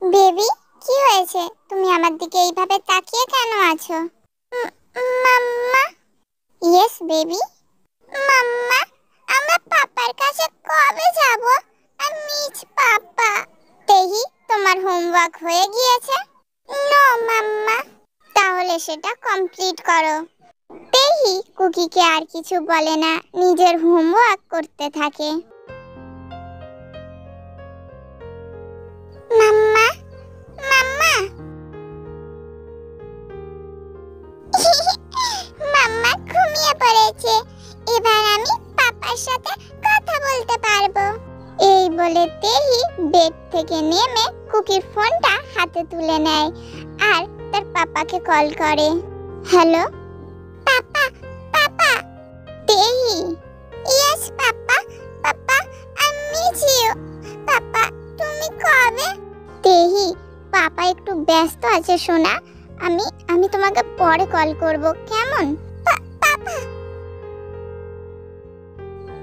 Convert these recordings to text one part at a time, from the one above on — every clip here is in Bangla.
বেবি, কি হয়েছে? তুমি আমার দিকে এইভাবে তাকিয়ে কেন আছো? মাম্মা। Yes baby. মাম্মা, আমরা পাপার কাছে কবে যাব? আই মিস পাপা। তেহি, তোমার হোমওয়ার্ক হয়ে গিয়েছে? No mama. তাহলে সেটা কমপ্লিট করো। তেহি কুকিকে আর কিছু বলে না, নিজের হোমওয়ার্ক করতে থাকে। মাম্মা, মাম্মা। মাম্মা ঘুমিয়ে পড়েছে। এবার আমি পাপার সাথে কথা বলতে পারবো। এই বলে তেহি বেড থেকে নেমে কুকির ফোনটা হাতে তুলে নেয় আর তার পাপাকে কল করে। Hello papa, papa. Tehi. Yes papa, papa I miss you. Papa তুমি কবে? তেহি, পাপা একটু ব্যস্ত আছে সোনা, আমি তোমাকে পরে কল করব, কেমন? পাপা।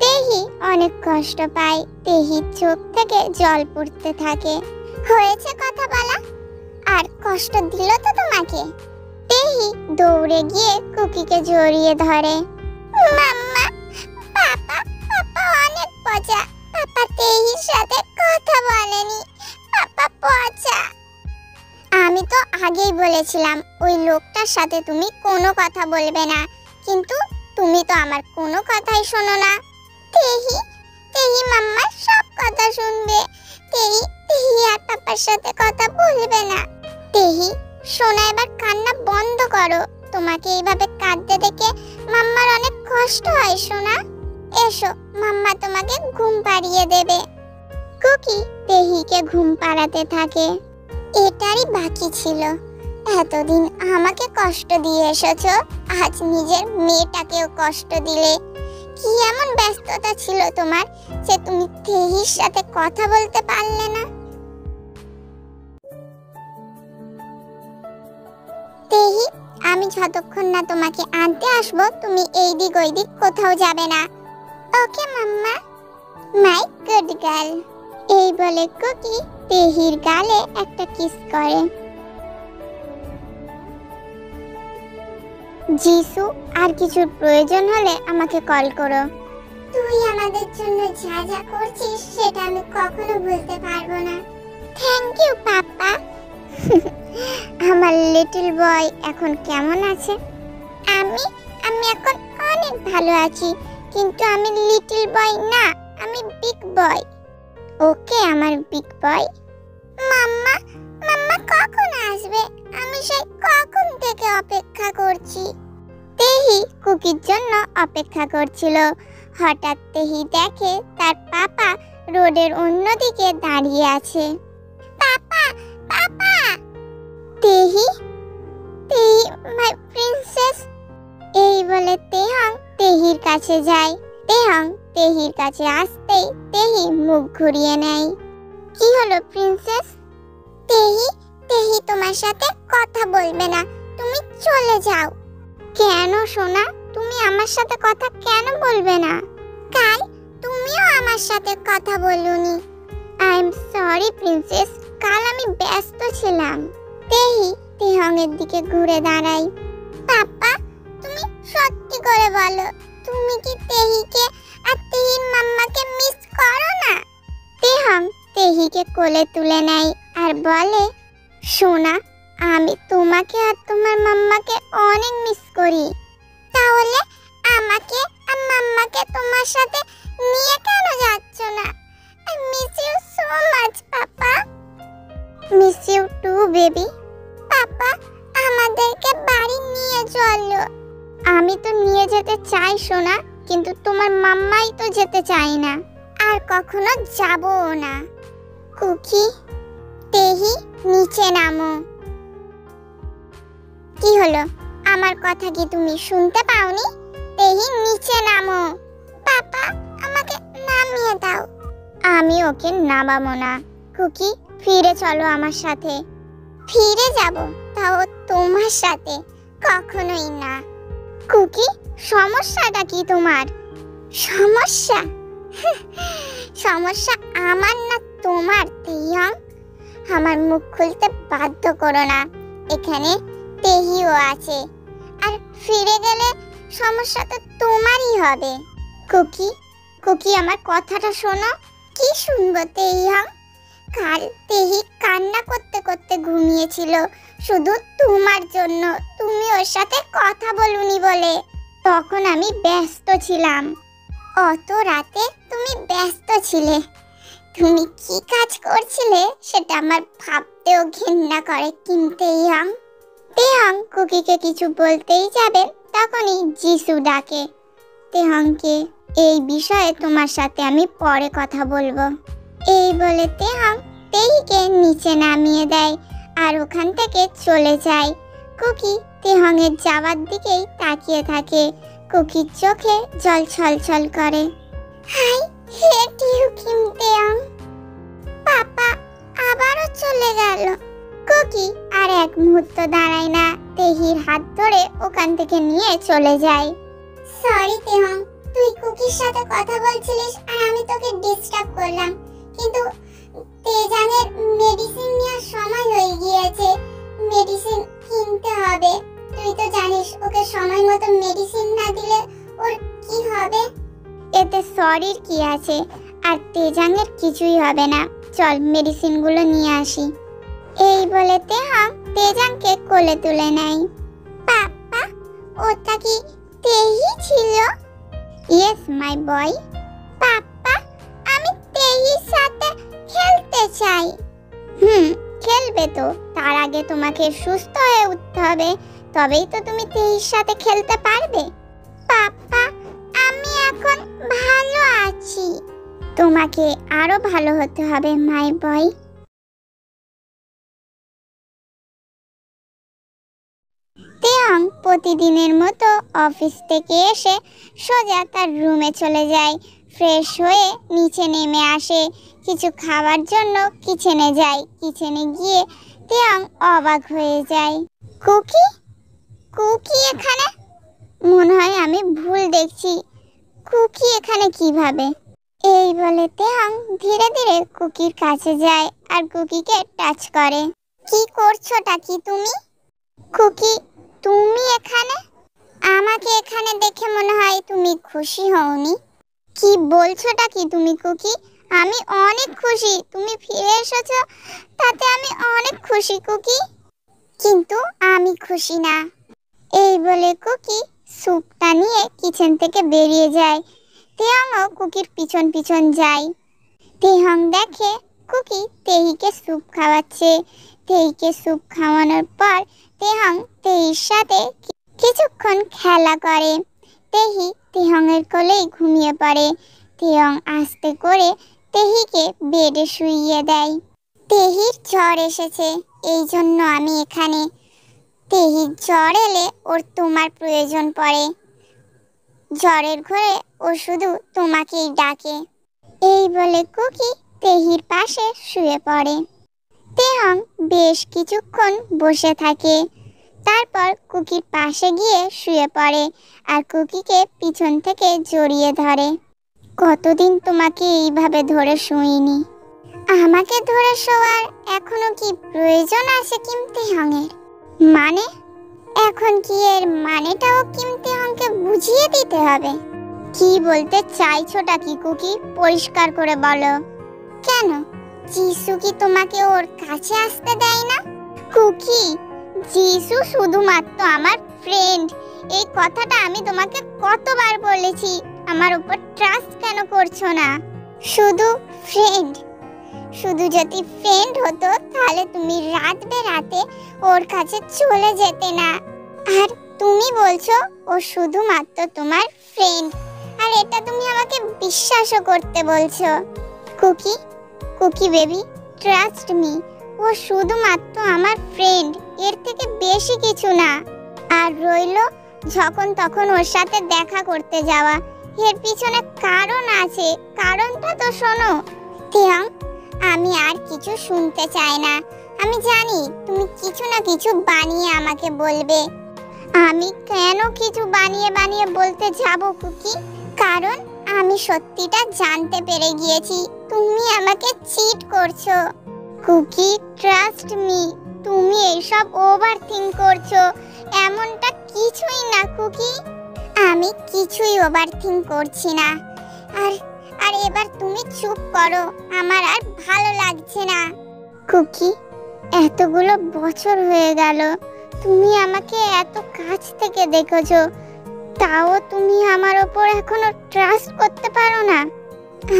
তেহি অনেক কষ্ট পায়। তেহির চোখ থেকে জল পড়তে থাকে। হয়েছে কথা বলা? আর কষ্ট দিল তো তোমাকে? তেহি দৌড়ে গিয়ে কুকিকে জড়িয়ে ধরে। মাম্মা, পাপা, পাপা অনেক পচা। পাপা তেহির সাথে কথা বলেনি। পাপা পচা। আমি তো আগেই বলেছিলাম ওই লোকটার সাথে তুমি কোনো কথা বলবে না, কিন্তু তুমি তো আমার কোনো কথাই শোনো না। তেহি, তেহি মাম্মা সব কথা শুনবে। তেহি, তেহি আর পাপার সাথে কথা বলবে না। তেহি সোনা, এবার কান্না বন্ধ করো। তোমাকে এইভাবে কাঁদতে দেখে মাম্মার অনেক কষ্ট হয় সোনা। এসো, মাম্মা তোমাকে ঘুম পাড়িয়ে দেবে। কুকি তেহিকে ঘুম পাড়াতে থাকে। এটারই বাকি ছিল। এতদিন আমাকে কষ্ট দিয়ে এসেছো, আজ নিজের মেয়েটাকেও কষ্ট দিলে। কি এমন ব্যস্ততা ছিল তোমার যে তুমি তেহির সাথে কথা বলতে পারলে না? তেহি, আমি যতক্ষণ না তোমাকে আনতে আসবো তুমি এই দিক ওই দিক কোথাও যাবে না। Okay mamma. My good girl. এই বলে কুকি তেহির গালে একটা কিস করে। জিসু, আর কিছুর প্রয়োজন হলে আমাকে কল করো। তুই আমাদের জন্য যা যা করছিস সেটা আমি কখনো ভুলতে পারবো না। Thank you papa. আমার লিটল বয় এখন কেমন আছে? আমি আমি এখন অনেক ভালো আছি, কিন্তু আমি লিটল বয় না, আমি বিগ বয়। ওকে আমার বিগ বয়। মাম্মা, মাম্মা কখন আসবে? আমি সেই কখন থেকে অপেক্ষা করছি। তেহি কুকির জন্য অপেক্ষা করছিল। হঠাৎ তেহি দেখে তার পাপা রোডের অন্যদিকে দাঁড়িয়ে আছে। পাপা, পাপা। তেহি, তেহি my princess. এই বলে তেহং তেহির কাছে যায়। তেহং তেহির কাছে আসতেই তেহি মুখ ঘুরিয়ে নেয়। কি হলো প্রিন্সেস? তেহি, তেহি তোমার সাথে কথা বলবে না, তুমি চলে যাও। কেন সোনা, তুমি আমার সাথে কথা কেন বলবে না? কাল তুমিও আমার সাথে কথা বলুনি। আই এম সরি প্রিন্সেস, কাল আমি ব্যস্ত ছিলাম। তেহি তেহং এর দিকে ঘুরে দাঁড়ায়। পাপা, তুমি সত্যি করে বলো, তুমি কি তেহিকে আর তেহির মাম্মাকে মিস করো না? তেহং তেহিকে কোলে তুলে নেয় আর বলে, সোনা, আমি তোমাকে আর তোমার মাম্মাকে অনেক মিস করি। তাহলে আমাকে আর মাম্মাকে তোমার সাথে নিয়ে কেন যাচ্ছ না? I miss you so much papa. Miss you too baby. Papa, আমাদেরকে বাড়ি নিয়ে চলো। আমি তো নিয়ে যেতে চাই সোনা, কিন্তু তোমার মাম্মাই তো যেতে চায় না, আর কখনো যাবও না। কুকি, তেহি নিচে নামো। কি হলো, আমার কথা কি তুমি শুনতে পাওনি? তেহি নিচে নামো। পাপা, আমাকে নামিয়ে দাও। আমি ওকে নামাবো না। কুকি, ফিরে চলো আমার সাথে। ফিরে যাব, তাও তোমার সাথে? কখনোই না। কুকি, সমস্যাটা কি তোমার? সমস্যা? সমস্যা আমার না তোমার তেহং। আমার মুখ খুলতে বাধ্য করো না। এখানে তেহিও আছে, আর ফিরে গেলে সমস্যা তো তোমারই হবে। কুকি, কুকি আমার কথাটা শোনো। কি শুনবো তেহিয়াং? কাল তেহি কান্না করতে করতে ঘুমিয়েছিল শুধু তোমার জন্য, তুমি ওর সাথে কথা বলুনি বলে। তখন আমি ব্যস্ত ছিলাম। অত রাতে তুমি ব্যস্ত ছিলে। তুমি কি কাজ করছিলে সেটা আমার ভাবতেও ঘৃণা করে। কিন্তু তেহাং কুকিকে কিছু বলতেই যাবে, তখনই জিসু ডাকে, তেহাংকে এই বিষয়ে তোমার সাথে আমি পরে কথা বলবো। এই বলে তেহাং তেহিকে নিচে নামিয়ে দেয় আর ওখান থেকে চলে যায়। কুকি তেহাংয়ের যাওয়ার দিকেই তাকিয়ে থাকে। কুকির চোখে জল ছলছল করে। I hate you Kim Taehyung. Papa আবারও চলে গেল। কুকি আর এক মুহূর্ত দাঁড়ায় না, তেহির হাত ধরে ওখান থেকে নিয়ে চলে যায়। সরি তেহাং, তুই কুকির সাথে কথা বলছিলিস আর আমি তোকে ডিস্টার্ব করলাম, কিন্তু তেজানের মেডিসিন নেওয়ার সময় হয়ে গিয়েছে। মেডিসিন কিনতে হবে। তুই তো জানিস ওকে সময় মতো মেডিসিন না দিলে ওর কি হবে। এতে সরির কি আছে? আর তেজানের কিছুই হবে না। চল মেডিসিনগুলো নিয়ে আসি। এই বলে তেহাং তেজানকে কোলে তুলে নেয়। পাপা, ওটা কি তেহি ছিল? ইয়েস মাই বয়। পাপা, আমি তেহির সাথে খেলতে চাই। খেলবে তো, তার আগে তোমাকে সুস্থ হয়ে উঠতে হবে, তবেই তো তুমি তেহির সাথে খেলতে পারবে। পাপা, আমি এখন ভালো আছি। তোমাকে আরো ভালো হতে হবে মাই বয়। তেহাং প্রতিদিনের মতো অফিস থেকে এসে সোজা তার রুমে চলে যায়। ফ্রেশ হয়ে নিচে নেমে আসে, কিছু খাওয়ার জন্য কিচেনে যায়। কিচেনে গিয়ে তেহাং অবাক হয়ে যায়। কুকি, কুকি এখানে? মনে হয় আমি ভুল দেখছি। কুকি এখানে কিভাবে? এই বলে তেহাং ধীরে ধীরে কুকির কাছে যায় আর কুকিকে টাচ করে। কি করছোটা কি তুমি? কুকি, তুমি এখানে? আমাকে এখানে দেখে মনে হয় তুমি খুশি হওনি। কি বলছোটা কি তুমি কুকি? আমি অনেক খুশি তুমি ফিরে এসেছো, তাতে আমি অনেক খুশি কুকি। কিন্তু আমি খুশি না। এই বলে কুকি স্যুপটা নিয়ে কিচেন থেকে বেরিয়ে যায়। তেহাংও কুকির পিছন পিছন যায়। তেহাং দেখে কুকি তেহিকে স্যুপ খাওয়াচ্ছে। তেহিকে স্যুপ খাওয়ানোর পর তেহাং তেহির সাথে কিছুক্ষণ খেলা করে। তেহি তেহাংয়ের কোলেই ঘুমিয়ে পড়ে। তেহাং আস্তে করে তেহিকে বেডে শুইয়ে দেয়। তেহির জ্বর এসেছে, এই জন্য আমি এখানে। তেহির জ্বর এলে ওর তোমার প্রয়োজন পড়ে। জ্বরের ঘরে ও শুধু তোমাকেই ডাকে। এই বলে কুকি তেহির পাশে শুয়ে পড়ে। তেহাং বেশ কিছুক্ষণ বসে থাকে, তারপর কুকির পাশে গিয়ে শুয়ে পড়ে আর কুকিকে পিছন থেকে জড়িয়ে ধরে। কতদিন তোমাকে এইভাবে ধরে শুইনি। আমাকে ধরে শোয়ার এখনো কি প্রয়োজন আছে কিম তেহাংয়ের? মানে এখন কি এর মানেটাও কিম তেহাংকে বুঝিয়ে দিতে হবে? কি বলতে চাইছোটা কি কুকি? পরিষ্কার করে বলো। কেন, জিসু কি তোমাকে ওর কাছে আসতে দেয় না? কুকি, জিসু শুধুমাত্র আমার ফ্রেন্ড। এই কথাটা আমি তোমাকে কতবার বলেছি। আমার উপর ট্রাস্ট কেন করছো না? শুধু ফ্রেন্ড? শুধু যদি ফ্রেন্ড হতো তাহলে তুমি রাত বেরাতে ওর কাছে চলে যেতে না। আর তুমি বলছো ও শুধুমাত্র তোমার ফ্রেন্ড, আর এটা তুমি আমাকে বিশ্বাসও করতে বলছো। Cookie, Cookie baby, trust me, ও শুধুমাত্র আমার ফ্রেন্ড, এর থেকে বেশি কিছু না। আর রইলো যখন তখন ওর সাথে দেখা করতে যাওয়া, এর পিছনে কারণ আছে। কারণটা তো শোনো। তেহাং, আমি আর কিছু শুনতে চাই না। আমি জানি তুমি কিছু না কিছু বানিয়ে আমাকে বলবে। আমি কেন কিছু বানিয়ে বানিয়ে বলতে যাব কুকি? কারণ আমি সত্যিটা জানতে পেরে গিয়েছি তুমি আমাকে চিট করছো। কুকি, ট্রাস্ট মি, তুমি এইসব ওভার থিঙ্ক করছো। এমনটা কিছুই না কুকি। আমি কিছুই ওভার থিঙ্ক করছি না। আর আর এবার তুমি চুপ করো, আমার আর ভালো লাগছে না। কুকি, এতগুলো বছর হয়ে গেল, তুমি আমাকে এত কাছ থেকে দেখেছো, তাও তুমি আমার ওপর এখনো ট্রাস্ট করতে পারো না?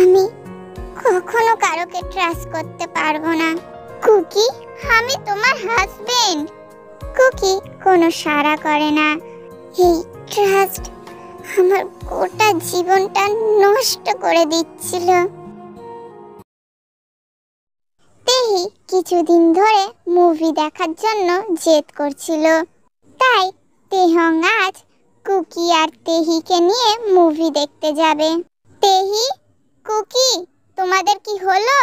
আমি কখনো কারোকে ট্রাস্ট করতে পারবো না কুকি। আমি তোমার হাজবেন্ড। কুকি কোনো সাড়া করে না। এই ট্রাস্ট আমার গোটা জীবনটা নষ্ট করে দিচ্ছিল। তেহি কিছুদিন ধরে মুভি দেখার জন্য জেদ করছিল, তাই তেহং আজ কুকি আর তেহিকে নিয়ে মুভি দেখতে যাবে। তেহি, কুকি, তোমাদের কি হলো?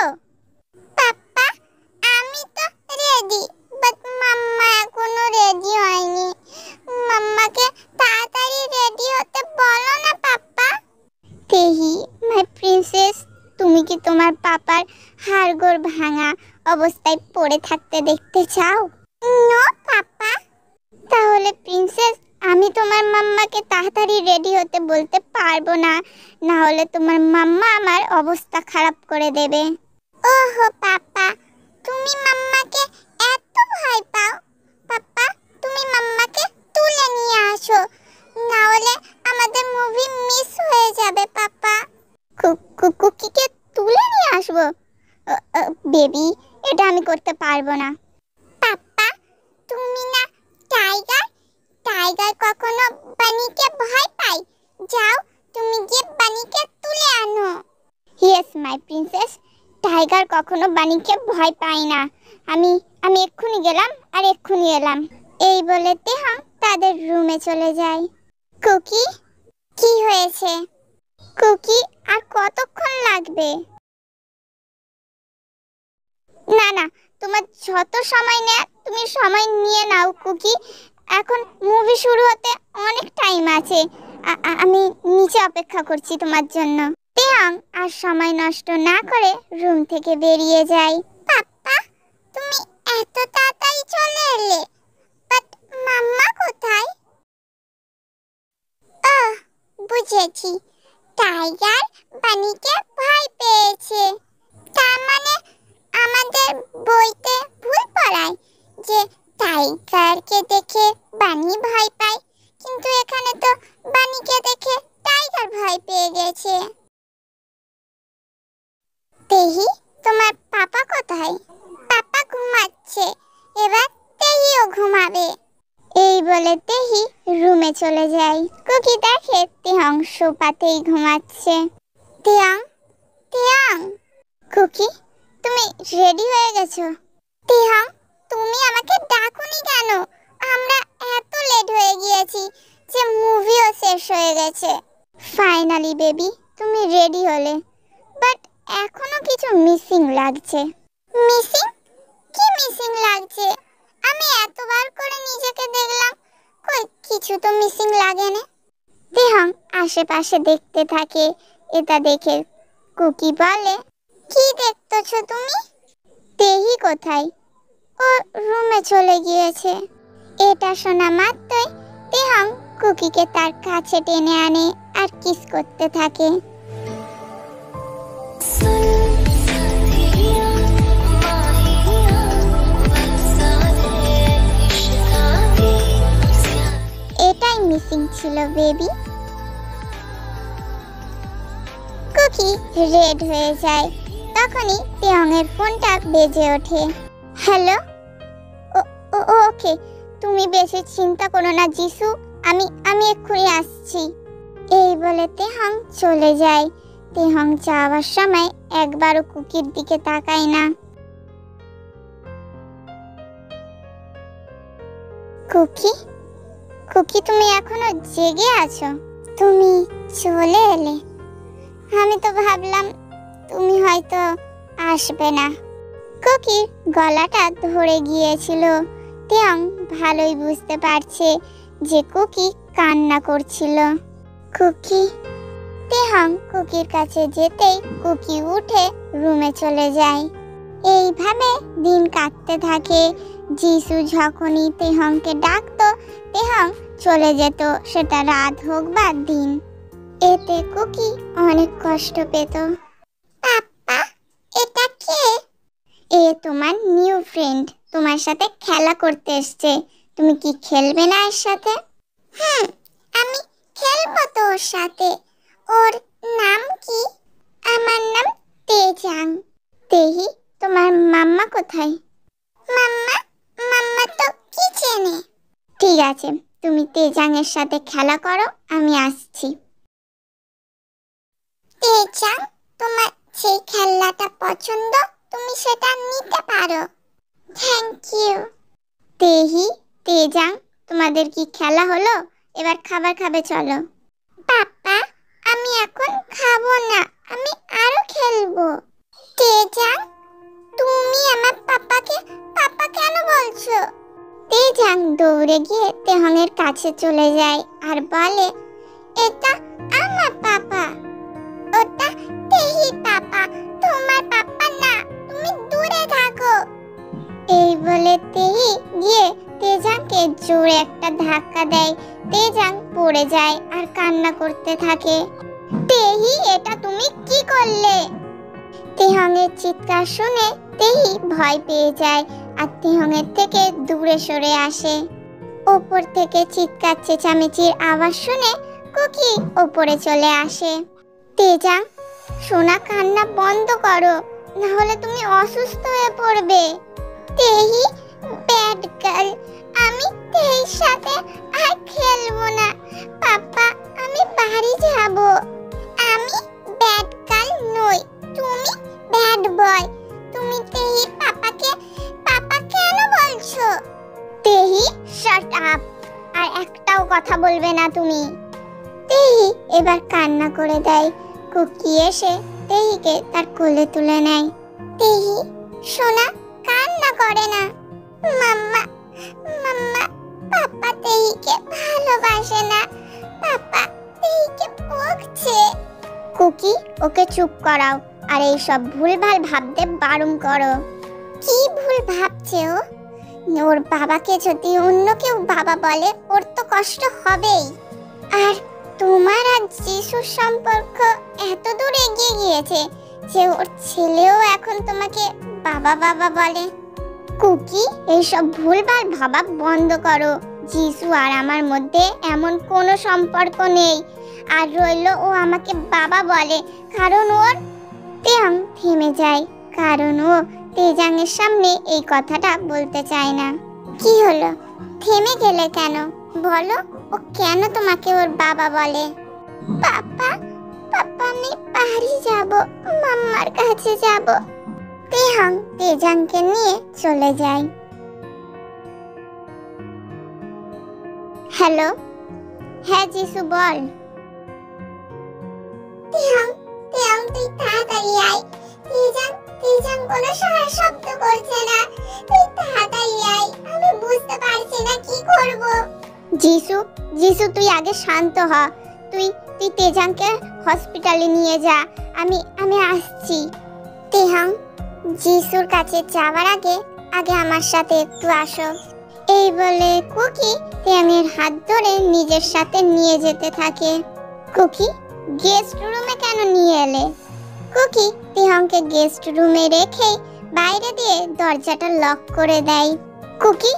পাপ্পা, আমি তো রেডি, বাট মাম্মা এখনো রেডি হয়নি। মাম্মাকে তাড়াতাড়ি রেডি হতে বলো না পাপ্পা। তেহি, মাই প্রিন্সেস, তুমি কি তোমার পাপার হাড়গোড় ভাঙা অবস্থায় পড়ে থাকতে দেখতে চাও? No papa. তাহলে প্রিন্সেস, আমি তোমার মাম্মাকে তাড়াতাড়ি রেডি হতে বলতে পারবো না, না হলে তোমার মাম্মা আমার অবস্থা খারাপ করে দেবে। ওহো পাপা, তুমি মাম্মাকে এত ভয় পাও? পাপা, তুমি মাম্মাকে তুলে নিয়ে আসো, না হলে আমাদের মুভি মিস হয়ে যাবে পাপা। কুকিকে তুলে নিয়ে আসবো? বেবি, এটা আমি করতে পারবো না। পাপা, তুমি না টাইগার, টাইগার কখনো বানিকে ভয় পায়? যাও, তুমি গিয়ে বানিকে তুলে আনো। ইয়েস মাই প্রিন্সেস, টাইগার কখনো বানিকে ভয় পায় না। আমি এক্ষুনি গেলাম আর এক্ষুনি এলাম। এই বলে তেহং তাদের রুমে চলে যায়। কুকি, কি হয়েছে? কুকি, আর কতক্ষণ লাগবে? না না, তোমার যত সময় নেয় তুমি সময় নিয়ে নাও কুকি। এখন মুভি শুরু হতে অনেক টাইম আছে। আমি নিচে অপেক্ষা করছি তোমার জন্য। তেহং আর সময় নষ্ট না করে রুম থেকে বেরিয়ে যায়। পাপ্পা, তুমি এত তাড়াতাড়ি চলে এলে, বাট মাম্মা কোথায়? বুঝেছি, টাইগার বানিকে ভয় পেয়েছে। তার মানে আমাদের বইতে ভুল পড়ায় যে টাইগারকে দেখে বানি ভয় পায়, কিন্তু এখানে তো বানিকে দেখে টাইগার ভয় পেয়ে গেছে। তেহি, তোমার পাপা কোথায়? পাপা ঘুমাচ্ছে, এবার তেহিও ঘুমাবে। এই বলে তেহি রুমে চলে যায়। কুকি দেখে তেহং সোফাতেই ঘুমাচ্ছে। তেহং, তেহং। কুকি, তুমি রেডি হয়ে গেছো? তেহং, তুমি আমাকে ডাকুনি কেন? আমরা এত লেট হয়ে গিয়েছি যে মুভিও শেষ হয়ে গেছে। ফাইনালি বেবি, তুমি রেডি হলে, বাট এখনো কিছু মিসিং লাগছে। মিসিং? কি মিসিং লাগছে? আমি এতবার করে নিজেকে দেখলাম, কই কিছু তো মিসিং লাগে না। তেহং আশেপাশে দেখতে থাকে। এটা দেখে কুকি বলে, কি দেখতেছো তুমি? তেহি কোথায়? ও রুমে চলে গিয়েছে। এটা শোনা মাত্রই তেহং কুকিকে তার কাছে টেনে আনে আর কিস করতে থাকে। এটাই মিসিং ছিল বেবি। কুকি রেড হয়ে যায়। তখনই তেহং এর ফোনটা বেজে ওঠে। হ্যালো? ওকে, তুমি বেশি চিন্তা করো না জিসু, আমি এক্ষুনি আসছি। এই বলে তেহং চলে যায়। তেহং যাওয়ার সময় একবারও কুকির দিকে তাকায় না। কুকি, কুকি, তুমি এখনো জেগে আছো? তুমি চলে এলে, আমি তো ভাবলাম তুমি হয়তো আসবে না। কুকির গলাটা ধরে গিয়েছিল। তেহং ভালোই বুঝতে পারছে যে কুকি কান্না করছিল। কুকি। তেহং কুকির কাছে যেতেই কুকি উঠে রুমে চলে যায়। এইভাবে দিন কাটতে থাকে। জিসু যখনই তেহংকে ডাকতো তেহং চলে যেত, সেটা রাত হোক বা দিন। এতে কুকি অনেক কষ্ট পেত। পাপা, এটা কে? এ তোমার নিউ ফ্রেন্ড, তোমার সাথে খেলা করতে এসছে। তুমি কি খেলবে না এর সাথে? আমি খেলবো তো ওর সাথে। ওর নাম কি? আমার নাম তেজাং। তেহি, তোমার মাম্মা কোথায়? মাম্মা মাম্মা তো কিচেনে। ঠিক আছে, তুমি তেজাং এর সাথে খেলা করো, আমি আসছি। তেজাং, তোমার সেই খেলনাটা পছন্দ, তুমি সেটা নিতে পারো। Thank you. তেহি, তেজাং, তোমাদের কি খেলা হলো? এবার খাবার খাবে চলো। পাপা, আমি এখন খাবো না, আমি আরো খেলবো। তেজাং, তুমি আমার পাপাকে পাপা কেন বলছো? তেজাং দৌড়ে গিয়ে তেহংয়ের কাছে চলে যায় আর বলে, এটা আমার পাপা। ওটা তেহি পাপা, তোমার পাপা না, তুমি দূরে থাকো। এই বলে তেহি গিয়ে তেজাংকে জোরে একটা ধাক্কা দেয়। তেজাং পড়ে যায় আর কান্না করতে থাকে। তেহি, এটা তুমি কি করলে? তেহংয়ের চিৎকার শুনে তেহি ভয় পেয়ে যায় আর তেহংয়ের থেকে দূরে সরে আসে। ওপর থেকে চিৎকার চেঁচামেচির আওয়াজ শুনে কুকি ওপরে চলে আসে। তেজাং, সোনা, কান্না বন্ধ করো, না হলে তুমি অসুস্থ হয়ে পড়বে। তেহি, ব্যাড গার্ল, আমি তেহির সাথে আর খেলবো না। পাপা, আমি বাড়ি যাব। আমি ব্যাড গার্ল নই, তুমি ব্যাড বয়। তুমি তেহির পাপাকে পাপা কেন বলছো? তেহি, শাট আপ, আর একটাও কথা বলবে না তুমি। তেহি এবার কান্না করে দেয়। কুকি এসে তেহিকে তার কোলে তুলে নেয়। তেহি, সোনা, কান্না করে না। মাম্মা মাম্মা, পাপা তেহিকে ভালোবাসে না, পাপা তেহিকে বকছে। কুকি, ওকে চুপ করাও আর এই সব ভুলভাল ভাবতে বারণ করো। কি ভুল ভাবছে ও? ওর বাবাকে যদি অন্য কেউ বাবা বলে ওর তো কষ্ট হবেই। আর তোমার আর যিশুর সম্পর্ক এত দূর এগিয়ে গিয়েছে যে ওর ছেলেও এখন তোমাকে বাবা বাবা বলে। কুকি, এইসব ভুলভাল ভাবা বন্ধ করো। যিশু আর আমার মধ্যে এমন কোনো সম্পর্ক নেই। আর রইল ও আমাকে বাবা বলে কারণ ওর। তেহং থেমে যায়, কারণ ও তেজাংয়ের সামনে এই কথাটা বলতে চায় না। কি হলো, থেমে গেলে কেন? বলো, ও কেন তোমাকে ওর বাবা বলে? পাপা, পাপা, আমি বাড়ি যাব, মাম্মার কাছে যাব। তেহং তেজাংকে নিয়ে চলে যায়। হ্যালো, হ্যাঁ যিশু বল। তেহং, তেহং, তুই তাড়াতাড়ি আয়। তেজাং, তেজাং কোনো শব্দ করছে না, তুই তাড়াতাড়ি আয়, আমি বুঝতে পারছি না কি করব। যিশু, যিশু তুই আগে শান্ত হ। তুই তেজাংকে হসপিটালে নিয়ে যা, আমি আসছি। তেহং, যিশুর কাছে যাওয়ার আগে আমার সাথে একটু আসো। এই বলে কুকি তেহংয়ের হাত ধরে নিজের সাথে নিয়ে যেতে থাকে। কুকি, গেস্ট রুমে কেন নিয়ে এলে? কুকি তেহংকে গেস্ট রুমে রেখে বাইরে দিয়ে দরজাটা লক করে দেয়। কুকি,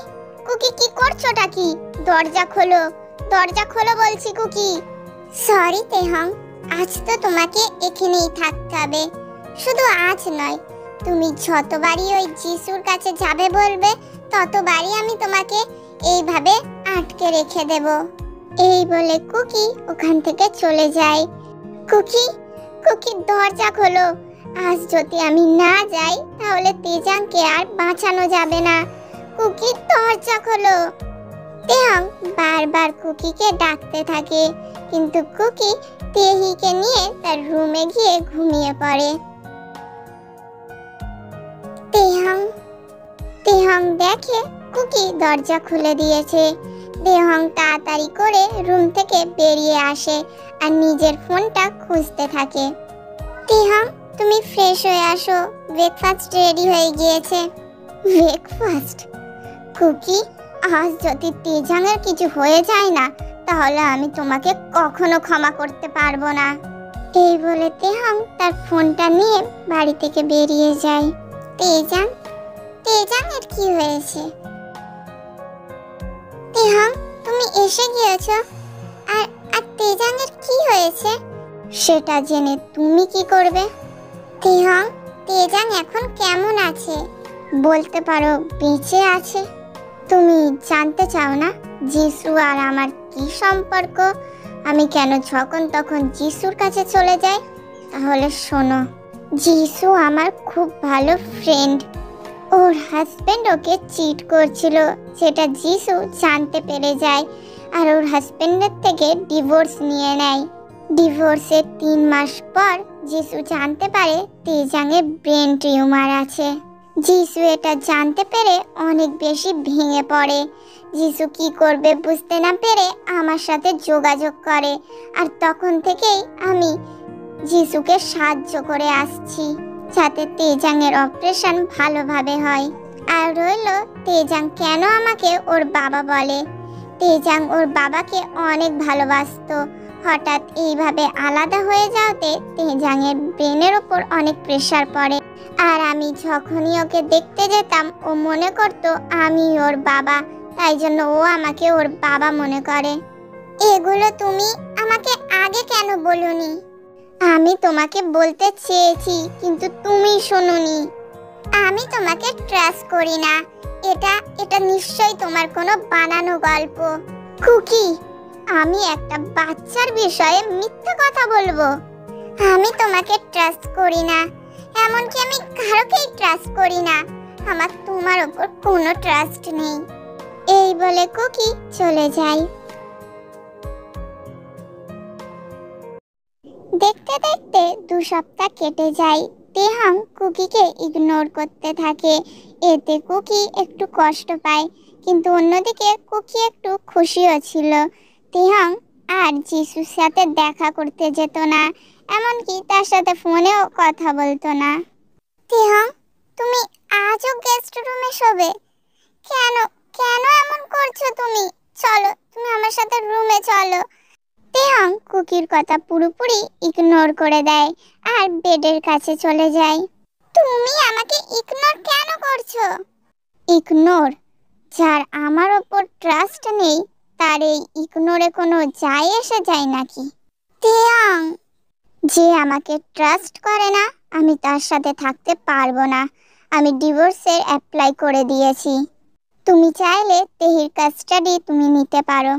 কুকি কি করছোটা কি? দরজা খোলো, দরজা খোলো বলছি কুকি। সরি তেহং, আজ তো তোমাকে এখানেই থাকতে হবে। শুধু আজ নয়, তুমি যতবারই ওই যিশুর কাছে যাবে বলবে ততবারই আমি তোমাকে এইভাবে আটকে রেখে দেব। এই বলে কুকি ওখান থেকে চলে যায়। কুকি, কুকি দরজা খোলো। আজ যদি আমি না যাই তাহলে তেজাংকে আর বাঁচানো যাবে না। কুকি দরজা খোলো। তেহং বারবার কুকিকে ডাকতে থাকে, কিন্তু কুকি তেহিকে নিয়ে তার রুমে গিয়ে ঘুমিয়ে পড়ে। তেহং দেখে কুকি দরজা খুলে দিয়েছে। তেহং তাড়াতাড়ি করে রুম থেকে বেরিয়ে আসে আর নিজের ফোনটা খুঁজতে থাকে। তেহং, তুমি ফ্রেশ হয়ে আসো, ব্রেকফাস্ট রেডি হয়ে গিয়েছে। ব্রেকফাস্ট? কুকি, আজ যদি তেজাংয়ের কিছু হয়ে যায় না, তাহলে আমি তোমাকে কখনো ক্ষমা করতে পারবো না। এই বলে তেহাং তার ফোনটা নিয়ে বাড়ি থেকে বেরিয়ে যায়। তেজাংয়ের কি হয়েছে? তেহাং, তুমি এসে গিয়েছো। আর তেজাংয়ের কি হয়েছে সেটা জেনে তুমি কি করবে? তেহাং, তেজাং এখন কেমন আছে? বলতে পারো বেঁচে আছে। তুমি জানতে চাও না যিশু আর আমার কি সম্পর্ক? আমি কেন যখন তখন যিশুর কাছে চলে যাই? তাহলে শোনো, যিশু আমার খুব ভালো ফ্রেন্ড। ওর হাজবেন্ড ওকে চিট করছিল, যেটা যিশু জানতে পেরে যায় আর ওর হাজবেন্ডের থেকে ডিভোর্স নিয়ে নেয়। ডিভোর্সের 3 মাস পর যিশু জানতে পারে তেজাংয়ে ব্রেন টিউমার আছে। যিশু এটা জানতে পেরে অনেক বেশি ভেঙে পড়ে। যিশু কি করবে বুঝতে না পেরে আমার সাথে যোগাযোগ করে, আর তখন থেকেই আমি যিশুকে সাহায্য করে আসছি যাতে তেজাংয়ের অপারেশন ভালোভাবে হয়। আর রইল তেজাং কেন আমাকে ওর বাবা বলে। তেজাং ওর বাবাকে অনেক ভালোবাসতো। হঠাৎ এইভাবে আলাদা হয়ে যাওয়াতে তেজাংয়ের ব্রেনের ওপর অনেক প্রেসার পড়ে। আর আমি যখনই ওকে দেখতে যেতাম ও মনে করতো আমি ওর বাবা, তাই জন্য ও আমাকে ওর বাবা মনে করে। এগুলো তুমি আমাকে আগে কেন বলোনি? আমি তোমাকে বলতে চেয়েছি কিন্তু তুমি শোনোনি। আমি তোমাকে ট্রাস্ট করি না। এটা নিশ্চয়ই তোমার কোনো বানানো গল্প। কুকি, আমি একটা বাচ্চার বিষয়ে মিথ্যে কথা বলবো? আমি তোমাকে ট্রাস্ট করি না, এমনকি আমি কারোকেই ট্রাস্ট করি না। আমার তোমার উপর কোনো ট্রাস্ট নেই। এই বলে কুকি চলে যায়। দেখতে দেখতে 2 সপ্তাহ কেটে যায়। তেহাং কুকিকে ইগনোর করতে থাকে। এতে কুকি একটু কষ্ট পায়, কিন্তু অন্যদিকে কুকি একটু খুশিও ছিল। তেহাং আর যিশুর সাথে দেখা করতে যেত না, এমনকি তার সাথে ফোনেও কথা বলতো না। তেহাং, তুমি আজও গেস্ট রুমে শোবে? কেন কেন এমন করছো তুমি? চলো, তুমি আমার সাথে রুমে চলো। তেহাং কুকির কথা পুরোপুরি ইগনোর করে দেয় আর বেডের কাছে চলে যায়। তুমি আমাকে ইগনোর কেন করছো? ইগনোর? যার আমার ওপর ট্রাস্ট নেই তার এই ইগনোরে কোনো যায় এসে যায় নাকি? তেহাং, যে আমাকে ট্রাস্ট করে না আমি তার সাথে থাকতে পারবো না। আমি ডিভোর্সের অ্যাপ্লাই করে দিয়েছি। তুমি চাইলে তেহির কাস্টাডি তুমি নিতে পারো।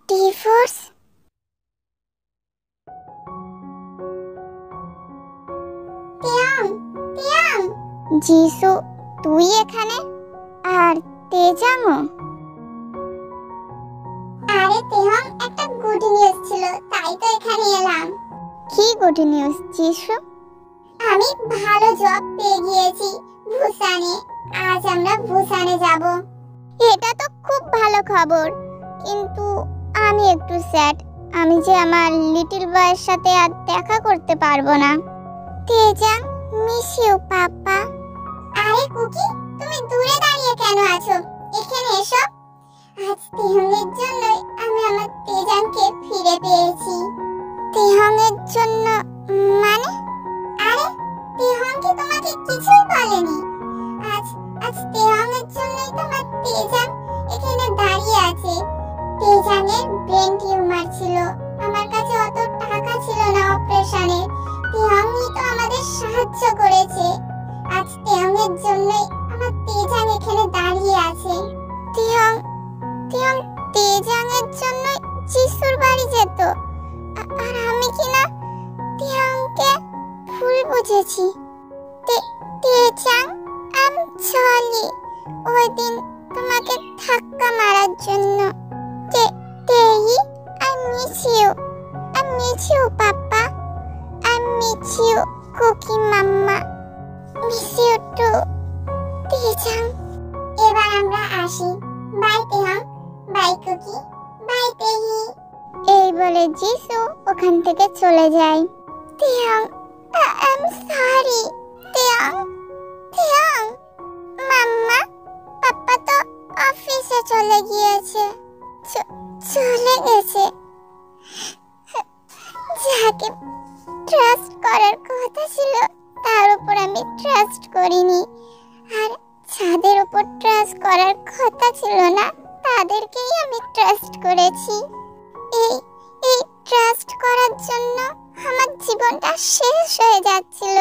ডিভোর্স? যিশু, তুই এখানে? আর তেজাংও? আরে তেহাং, একটা গুড নিউজ ছিল, তাই তো এখানে এলাম। কি গুড নিউজ যিশু? আমি ভালো জব পেয়ে গিয়েছি বুসানে। আজ আমরা বুসানে যাব। এটা তো খুব ভালো খবর, কিন্তু আমি একটু স্যাড। আমি যে আমার লিটল বয়ের সাথে আর দেখা করতে পারবো না। তেজাং, মিস ইউ পাপা। আরে কুকি, তুমি দূরে দাঁড়িয়ে কেন আছো? এখানে এসো। আজ তেহাংয়ের জন্যই আমি আমার তেজাংকে ফিরে পেয়েছি। তেহাংয়ের জন্য মানে? আরে তেহাং কি তোমাকে কিছুই বলেনি? আজ তেহাংয়ের জন্যই তোমার তেজাং এখানে দাঁড়িয়ে আছে। তেজাংয়ের ব্রেন টিউমার ছিল, আমার কাছে অত টাকা ছিল না অপারেশনে। তেহাংই তো আমাদের সাহায্য করেছে। আজ তেহাংয়ের জন্যই আমার তেজাং এখানে দাঁড়িয়ে আছে। তেহাং তেজাংয়ের জন্য যিশুর বাড়ি যেত, আর আমি কিনা তেহাংকে ভুল বুঝেছি। তেজাং, আই এম সরি ওই দিন তোমাকে ধাক্কা মারার জন্য। Tehi, I miss you papa. I miss you Cookie mamma. Miss you too তেজাং। এবার আমরা আসি। Bye Taehyung, bye Cookie, bye Tehi. এই বলে যিশু ওখান থেকে চলে যায়। তেহাং, I'm sorry, Tiang. Tiang, মাম্মা, পাপা তো অফিসে চলে গিয়েছে। চলে গেছে। যাকে ট্রাস্ট করার কথা ছিল তার উপর আমি ট্রাস্ট করিনি, আর যাদের উপর ট্রাস্ট করার কথা ছিল না তাদেরকেই আমি ট্রাস্ট করেছি। এই এই ট্রাস্ট করার জন্য আমার জীবনটা শেষ হয়ে যাচ্ছিল,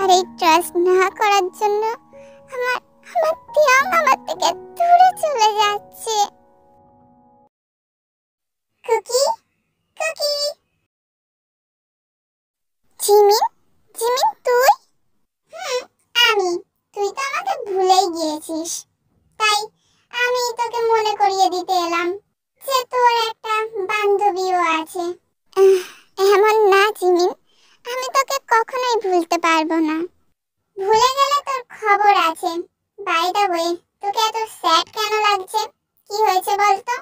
আর এই ট্রাস্ট না করার জন্য আমার আমার তিয়াং আমার থেকে দূরে চলে যাচ্ছে। Cookie, cookie. জিমিন, জিমিন তুই? আমি। তুই তো আমাকে ভুলেই গিয়েছিস, তাই আমি তোকে মনে করিয়ে দিতে এলাম যে তোর একটা বান্ধবীও আছে। এমন না জিমিন, আমি তোকে কখনোই ভুলতে পারবো না। ভুলে গেলে তোর খবর আছে। বাই দ্য ওয়ে, তোকে এত স্যাড কেন লাগছে? কি হয়েছে বলতো?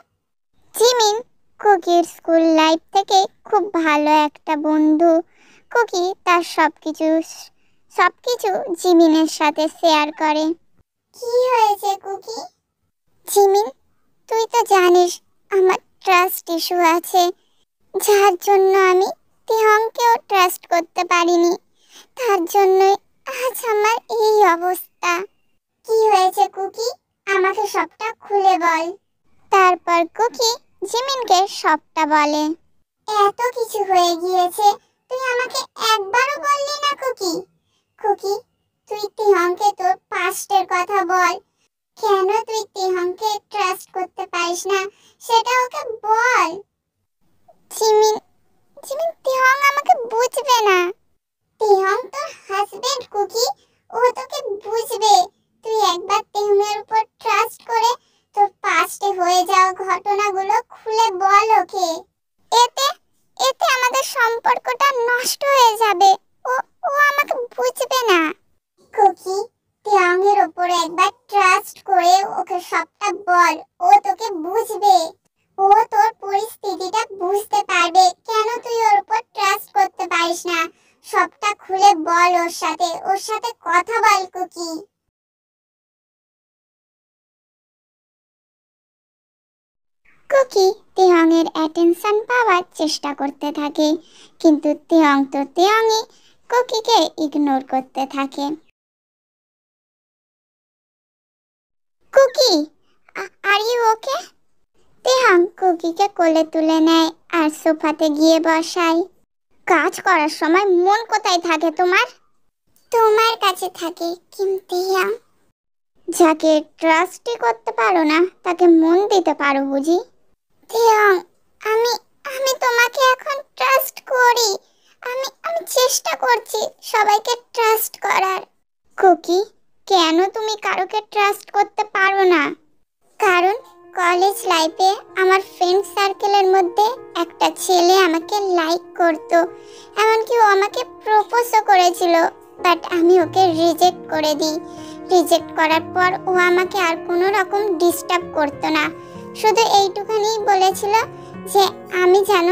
জিমিন কুকির স্কুল লাইফ থেকে খুব ভালো একটা বন্ধু। কুকি তার সবকিছু জিমিনের সাথে শেয়ার করে। কি হয়েছে কুকি? জিমিন, তুই তো জানিস আমার ট্রাস্ট ইস্যু আছে, যার জন্য আমি তিহংকেও ট্রাস্ট করতে পারিনি। তার জন্যই আজ আমার এই অবস্থা। কি হয়েছে কুকি? আমাকে সবটা খুলে বল। তারপর কুকি জিমিনকে সবটা বলে। এত কিছু হয়ে গিয়েছে, তুই আমাকে একবারও বললি না কুকি। কুকি, তুই তিহংকে তোর পাস্টের কথা বল। কেন তুই তিহংকে ট্রাস্ট করতে পারিস না সেটা ওকে বল। জিমিন, জিমিন তিহং আমাকে বুঝবে না। তিহং তোর হাজবেন্ড কুকি, ও তোকে বুঝবে। তুই একবার তিহংয়ের উপর ট্রাস্ট করে তোর পাস্টে হয়ে যাওয়া ঘটনাগুলো খুলে বল ওকে। এতে এতে আমাদের সম্পর্কটা নষ্ট হয়ে যাবে। ও ও আমাকে বুঝবে না। কুকি, তিহংয়ের উপর একবার ট্রাস্ট করে ওকে সবটা বল, ও তোকে বুঝবে। ও তোর পরিস্থিতিটা বুঝতে পারবে কেন তুই ওর উপর ট্রাস্ট করতে পারিস না। সবটা খুলে বল ওর সাথে কথা বল কুকি। কুকি তিহংয়ের অ্যাটেনশন পাওয়ার চেষ্টা করতে থাকে, কিন্তু তিহংই কুকিকে ইগনোর করতে থাকে। Cookie, are you okay? তিহং কুকিকে কোলে তুলে নেয় আর সোফাতে গিয়ে বসায়। কাজ করার সময় মন কোথায় থাকে তোমার? তোমার কাছে থাকে। কিন্তু যাকে ট্রাস্টই করতে পারো না তাকে মন দিতে পারো বুঝি? তিহং, আমি আমি তোমাকে এখন ট্রাস্ট করি। আমি আমি চেষ্টা করছি সবাইকে ট্রাস্ট করার। কুকি, কেন তুমি কারোকে ট্রাস্ট করতে পারো না? কারণ কলেজ লাইফে আমার ফ্রেন্ড সার্কেলের মধ্যে একটা ছেলে আমাকে লাইক করতো, এমনকি ও আমাকে প্রপোজও করেছিল, বাট আমি ওকে রিজেক্ট করে দিই। রিজেক্ট করার পর ও আমাকে আর কোনো রকম ডিস্টার্ব করতো না, শুধু এইটুখানিই বলেছিল যে আমি যেন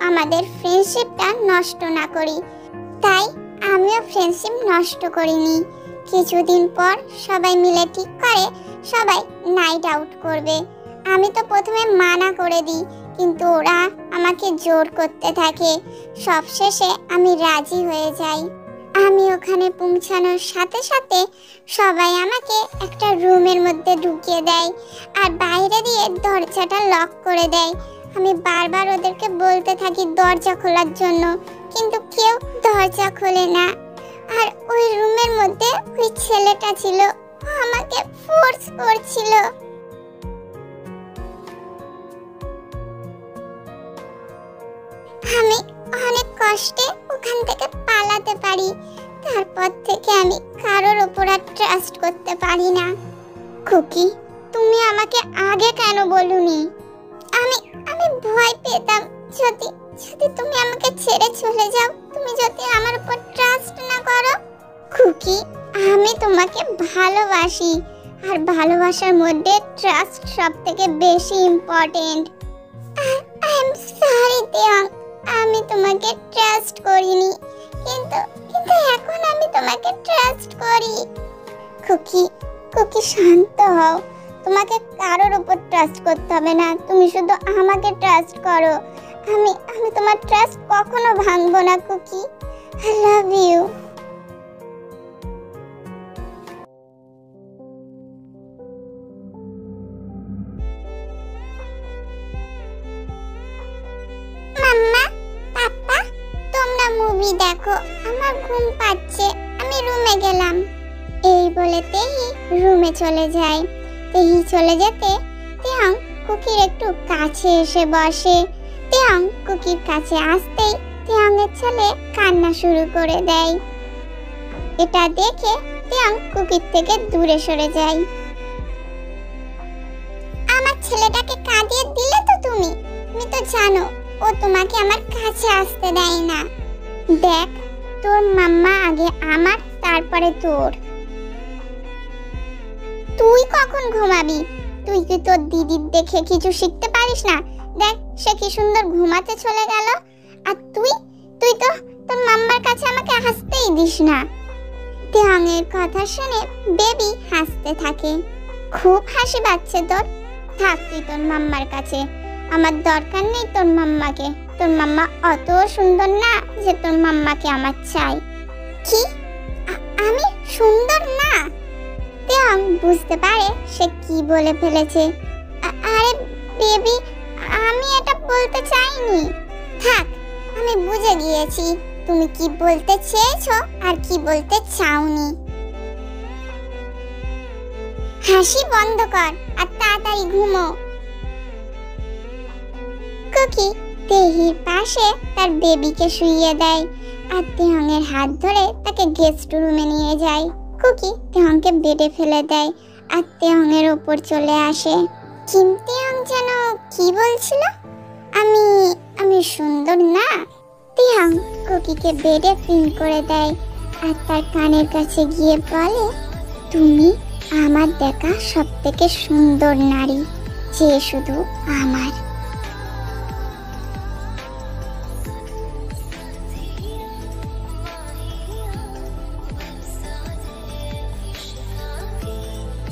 আমাদের ফ্রেন্ডশিপটা নষ্ট না করি। তাই আমিও ফ্রেন্ডশিপ নষ্ট করিনি। কিছুদিন পর সবাই মিলে ঠিক করে সবাই নাইট আউট করবে। আমি তো প্রথমে মানা করে দিই, কিন্তু ওরা আমাকে জোর করতে থাকে। সবশেষে আমি রাজি হয়ে যাই। আমি ওখানে পৌঁছানোর সাথে সাথে সবাই আমাকে একটা রুমের মধ্যে ঢুকিয়ে দেয় আর বাইরে দিয়ে দরজাটা লক করে দেয়। আমি বারবার ওদেরকে বলতে থাকি দরজা খোলার জন্য, কিন্তু কেউ দরজা খোলে না। আর ওই রুমের মধ্যে ওই ছেলেটা ছিল, ও আমাকে ফোর্স করছিল। আমি অনেক কষ্টে ওখান থেকে পালাতে পারি। তারপর থেকে আমি কারোর উপর আর ট্রাস্ট করতে পারি না। কুকি, তুমি আমাকে আগে কেন বলুনি? আমি আমি ভয় পেতাম যদি যদি তুমি আমাকে ছেড়ে চলে যাও, তুমি যদি আমার উপর ট্রাস্ট না করো। কুকি, আমি তোমাকে ভালোবাসি, আর ভালোবাসার মধ্যে ট্রাস্ট সবথেকে বেশি ইম্পর্টেন্ট। আই এম সরি তিহং, আমি তোমাকে ট্রাস্ট করিনি, কিন্তু কিন্তু এখন আমি তোমাকে ট্রাস্ট করি। কুকি কুকি শান্ত হও, তোমাকে কারোর উপর ট্রাস্ট করতে হবে না, তুমি শুধু আমাকে ট্রাস্ট করো। আমি আমি তোমার ট্রাস্ট কখনো ভাঙবো না Cookie. I love you. Mamma, papa, তোমরা মুভি দেখো, আমার ঘুম পাচ্ছে, আমি রুমে গেলাম। এই বলে তেহি রুমে চলে যায়। তেহি চলে যেতে তেয়াং কুকির একটু কাছে এসে বসে। তেয়াং কুকির কাছে আসতেই তেয়াংয়ের ছেলে কান্না শুরু করে দেয়। এটা দেখে তেয়াং কুকির থেকে দূরে সরে যায়। আমার ছেলেটাকে কাঁদিয়ে দিলে তো তুমি তো জানো ও তোমাকে আমার কাছে আসতে দেয় না। দেখ, তোর মাম্মা আগে আমার, তারপরে তোর। তুই কখন ঘুমাবি? তুই কি তোর দিদির দেখে কিছু শিখতে পারিস না? দেখ, সে কি সুন্দর ঘুমাতে চলে গেল, আর তুই তুই তো তোর মাম্মার কাছে আমাকে হাসতেই দিস না। তেয়াংয়ের কথা শুনে বেবি হাসতে থাকে। খুব হাসি পাচ্ছে তোর, থাক তুই তোর মাম্মার কাছে, আমার দরকার নেই তোর মাম্মাকে। তোর মাম্মা অত সুন্দর না যে তোর মাম্মাকে আমার চাই। কি? আমি সুন্দর না? তেয়াং বুঝতে পারে সে কি বলে ফেলেছে। আরে বেবি, আমি এটা বলতে চাইনি। থাক, আমি বুঝে গিয়েছি তুমি কি বলতে চেয়েছো আর কি বলতে চাওনি। হাসি বন্ধ কর আর তাড়াতাড়ি ঘুমো। কুকি তেহির পাশে তার বেবিকে শুইয়ে দেয় আর তেহংয়ের হাত ধরে তাকে গেস্ট রুমে নিয়ে যায়। কুকি তেহংকে বেডে ফেলে দেয় আর তেহংয়ের উপর চলে আসে। কিম তেহং যেন কি বলছিল? আমি আমি সুন্দর না? তেহং কুকিকে বেডে পিন করে দেয় আর তার কানের কাছে গিয়ে বলে, তুমি আমার দেখা সবথেকে সুন্দর নারী, যে শুধু আমার।